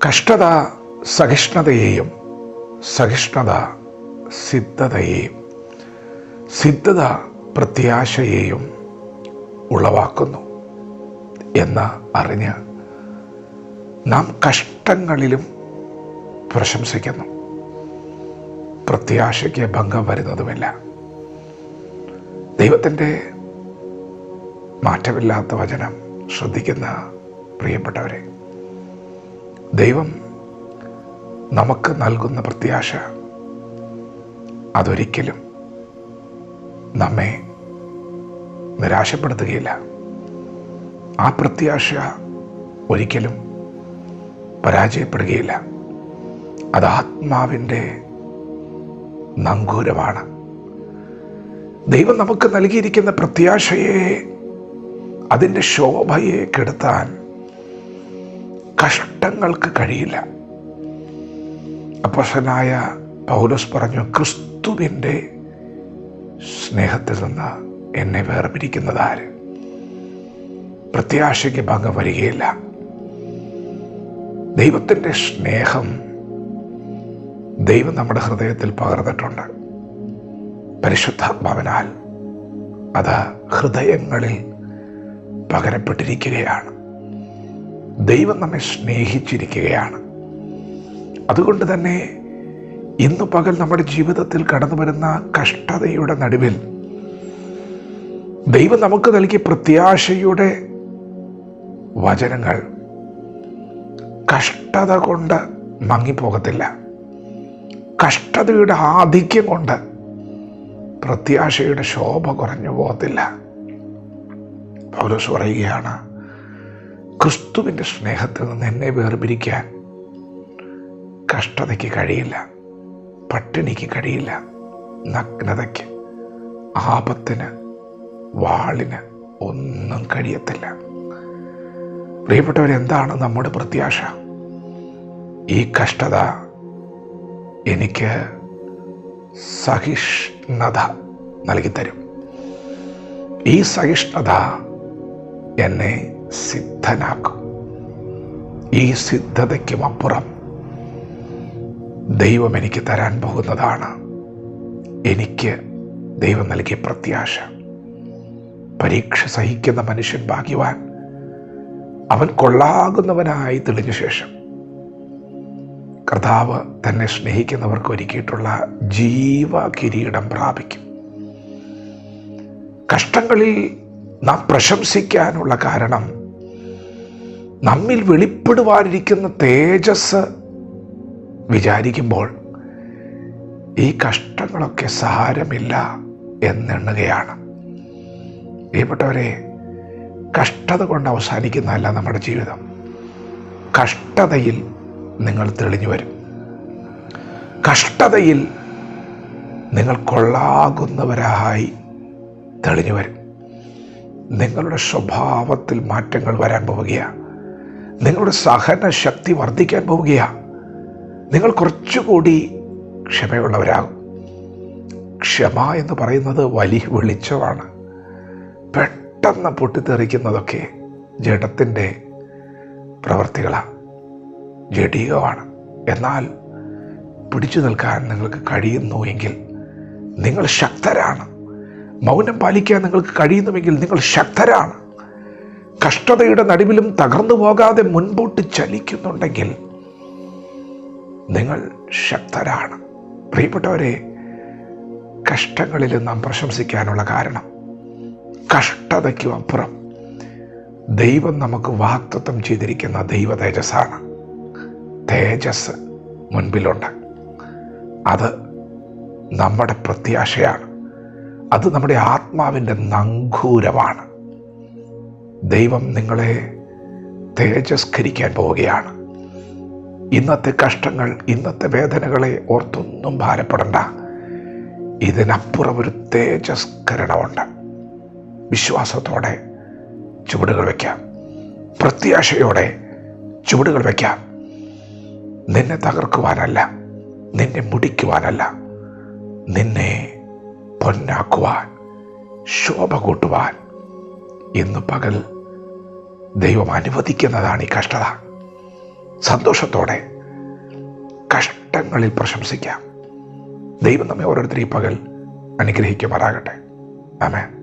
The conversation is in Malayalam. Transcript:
കഷ്ടത സഹിഷ്ണുതയെയും, സഹിഷ്ണുത സിദ്ധതയെയും, സിദ്ധത പ്രത്യാശയെയും ഉളവാക്കുന്നു എന്ന് അറിഞ്ഞ് നാം കഷ്ടങ്ങളിലും പ്രശംസിക്കുന്നു. പ്രത്യാശയ്ക്ക് ഭംഗം വരുന്നതുമില്ല. ദൈവത്തിൻ്റെ മാറ്റമില്ലാത്ത വചനം ശ്രദ്ധിക്കുന്ന പ്രിയപ്പെട്ടവരെ, ദൈവം നമുക്ക് നൽകുന്ന പ്രത്യാശ അതൊരിക്കലും നമ്മെ നിരാശപ്പെടുത്തുകയില്ല. ആ പ്രത്യാശ ഒരിക്കലും പരാജയപ്പെടുകയില്ല. അത് ആത്മാവിൻ്റെ നങ്കൂരമാണ്. ദൈവം നമുക്ക് നൽകിയിരിക്കുന്ന പ്രത്യാശയെ, അതിൻ്റെ ശോഭയെ കെടുത്താൻ കഷ്ടങ്ങൾക്ക് കഴിയില്ല. അപ്പോസ്തലനായ പൗലോസ് പറഞ്ഞു, ക്രിസ്തുവിൻ്റെ സ്നേഹത്തിൽ നിന്ന് എന്നെ വേർപിരിക്കുന്നതാര്? പ്രത്യാശയ്ക്ക് ഭംഗം വരികയില്ല. ദൈവത്തിൻ്റെ സ്നേഹം ദൈവം നമ്മുടെ ഹൃദയത്തിൽ പകർന്നിട്ടുണ്ട്. പരിശുദ്ധാത്മാവിനാൽ അത് ഹൃദയങ്ങളിൽ പകരപ്പെട്ടിരിക്കുകയാണ്. ദൈവം നമ്മെ സ്നേഹിച്ചിരിക്കുകയാണ്. അതുകൊണ്ട് തന്നെ ഇന്നു പകൽ നമ്മുടെ ജീവിതത്തിൽ കടന്നു വരുന്ന കഷ്ടതയുടെ നടുവിൽ ദൈവം നമുക്ക് നൽകിയ പ്രത്യാശയുടെ വചനങ്ങൾ കഷ്ടത കൊണ്ട് മങ്ങിപ്പോകത്തില്ല. കഷ്ടതയുടെ ആധിക്യം കൊണ്ട് പ്രത്യാശയുടെ ശോഭ കുറഞ്ഞു പോകത്തില്ല. പൗലോസ് പറയുകയാണ്, ക്രിസ്തുവിൻ്റെ സ്നേഹത്തിൽ നിന്ന് എന്നെ വേർപിരിക്കാൻ കഷ്ടതയ്ക്ക് കഴിയില്ല, പട്ടിണിക്ക് കഴിയില്ല, നഗ്നതയ്ക്ക്, ആപത്തിന്, വാളിന് ഒന്നും കഴിയത്തില്ല. പ്രിയപ്പെട്ടവരെന്താണ് നമ്മുടെ പ്രത്യാശ? ഈ കഷ്ടത എനിക്ക് സഹിഷ്ണുത നൽകിത്തരും. ഈ സഹിഷ്ണുത എന്നെ സിദ്ധനാക്കും. ഈ സിദ്ധതയ്ക്കും അപ്പുറം ദൈവം എനിക്ക് തരാൻ പോകുന്നതാണ് എനിക്ക് ദൈവം നൽകിയ പ്രത്യാശ. പരീക്ഷ സഹിക്കുന്ന മനുഷ്യൻ ഭാഗ്യവാൻ. അവൻ കൊള്ളാകുന്നവനായി തെളിഞ്ഞ ശേഷം കർത്താവ് തന്നെ സ്നേഹിക്കുന്നവർക്ക് ഒരുക്കിയിട്ടുള്ള ജീവകിരീടം പ്രാപിക്കും. കഷ്ടങ്ങളിൽ നാം പ്രശംസിക്കാനുള്ള കാരണം നമ്മിൽ വെളിപ്പെടുവാനിരിക്കുന്ന തേജസ് വിചാരിക്കുമ്പോൾ ഈ കഷ്ടങ്ങളൊക്കെ സാരമില്ല എന്നെണ്ണുകയാണ്. പ്രിയപ്പെട്ടവരെ, കഷ്ടത കൊണ്ട് അവസാനിക്കുന്നതല്ല നമ്മുടെ ജീവിതം. കഷ്ടതയിൽ നിങ്ങൾ തെളിഞ്ഞു വരും. കഷ്ടതയിൽ നിങ്ങൾ കൊള്ളാകുന്നവരായി തെളിഞ്ഞു വരും. നിങ്ങളുടെ സ്വഭാവത്തിൽ മാറ്റങ്ങൾ വരാൻ പോവുകയാണ്. നിങ്ങളുടെ സഹനശക്തി വർദ്ധിക്കാൻ പോവുകയാണ്. നിങ്ങൾ കുറച്ചുകൂടി ക്ഷമയുള്ളവരാകും. ക്ഷമ എന്ന് പറയുന്നത് വലിയ വെളിച്ചമാണ്. പെട്ടെന്ന് പൊട്ടിത്തെറിക്കുന്നതൊക്കെ ജഡത്തിൻ്റെ പ്രവൃത്തികളാണ്, ജഡീകമാണ്. എന്നാൽ പിടിച്ചു നിൽക്കാൻ നിങ്ങൾക്ക് കഴിയുന്നു എങ്കിൽ നിങ്ങൾ ശക്തരാണ്. മൗനം പാലിക്കാൻ നിങ്ങൾക്ക് കഴിയുന്നുവെങ്കിൽ നിങ്ങൾ ശക്തരാണ്. കഷ്ടതയുടെ നടുവിലും തകർന്നു പോകാതെ മുൻപോട്ട് ചലിക്കുന്നുണ്ടെങ്കിൽ നിങ്ങൾ ശക്തരാണ്. പ്രിയപ്പെട്ടവരെ, കഷ്ടങ്ങളിൽ നാം പ്രശംസിക്കാനുള്ള കാരണം കഷ്ടതയ്ക്കും അപ്പുറം ദൈവം നമുക്ക് വാഗ്ദത്തം ചെയ്തിരിക്കുന്ന ദൈവ തേജസ്സാണ്. തേജസ് മുൻപിലുണ്ട്. അത് നമ്മുടെ പ്രത്യാശയാണ്. അത് നമ്മുടെ ആത്മാവിൻ്റെ നങ്കൂരമാണ്. ദൈവം നിങ്ങളെ തേജസ്കരിക്കാൻ പോവുകയാണ്. ഇന്നത്തെ കഷ്ടങ്ങൾ, ഇന്നത്തെ വേദനകളെ ഓർത്തൊന്നും ഭാരപ്പെടണ്ട. ഇതിനപ്പുറം ഒരു തേജസ്കരണമുണ്ട്. വിശ്വാസത്തോടെ ചുവടുകൾ വയ്ക്കാം. പ്രത്യാശയോടെ ചുവടുകൾ വയ്ക്കാം. നിന്നെ തകർക്കുവാനല്ല, നിന്നെ മുടിക്കുവാനല്ല, നിന്നെ പൊന്നാക്കുവാൻ, ശോഭ കൂട്ടുവാൻ ഇന്ന് പകൽ ദൈവം അനുവദിക്കുന്നതാണ് ഈ കഷ്ടത. സന്തോഷത്തോടെ കഷ്ടങ്ങളിൽ പ്രശംസിക്കാം. ദൈവം നമ്മെ ഓരോരുത്തരും ഈ പകൽ അനുഗ്രഹിക്കുമാറാകട്ടെ. ആമേൻ.